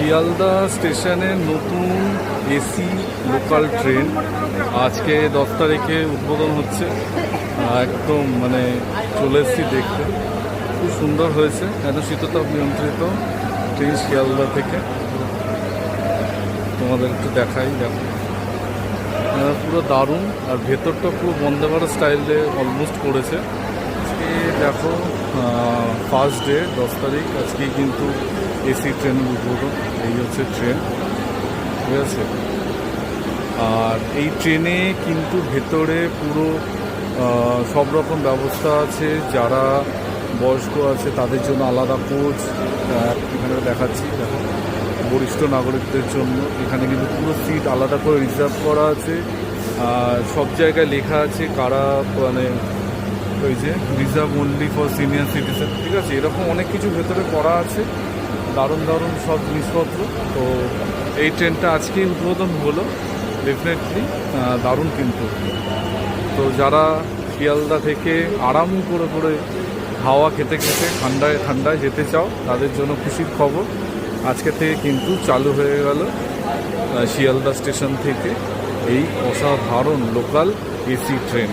শিয়ালদা স্টেশনে নতুন AC local train আজকে 10 তারিখে উদ্বোধন হচ্ছে। একদম মানে চলে এসেছি দেখতে, খুব সুন্দর হয়েছে। এত শীততাপ নিয়ন্ত্রিত ট্রেন শিয়ালদা থেকে তোমাদের একটু দেখাই। দেখো পুরো দারুণ, আর ভেতরটা পুরো বন্দে ভারত স্টাইলে অলমোস্ট করেছে। আজকে দেখো ফার্স্ট ডে 10 তারিখ, আজকে কিন্তু এসি ট্রেনের উদ্বোধন। এই হচ্ছে ট্রেন, ঠিক আছে। আর এই ট্রেনে কিন্তু ভেতরে পুরো সব রকম ব্যবস্থা আছে। যারা বয়স্ক আছে তাদের জন্য আলাদা কোচ এখানে দেখাচ্ছি। দেখো বরিষ্ঠ নাগরিকদের জন্য এখানে কিন্তু পুরো সিট আলাদা করে রিজার্ভ করা আছে। সব জায়গায় লেখা আছে কারা মানে ওই যে reserve only for senior citizen, ঠিক আছে। এরকম অনেক কিছু ভেতরে করা আছে, দারুণ দারুণ সব জিনিসপত্র। তো এই ট্রেনটা আজকেই উদ্বোধন হলো, ডেফিনেটলি দারুণ কিন্তু। তো যারা শিয়ালদা থেকে আরাম করে করে হাওয়া খেতে খেতে ঠান্ডায় ঠান্ডায় যেতে চাও তাদের জন্য খুশির খবর, আজকে থেকে কিন্তু চালু হয়ে গেল শিয়ালদা স্টেশন থেকে এই অসাধারণ লোকাল এসি ট্রেন।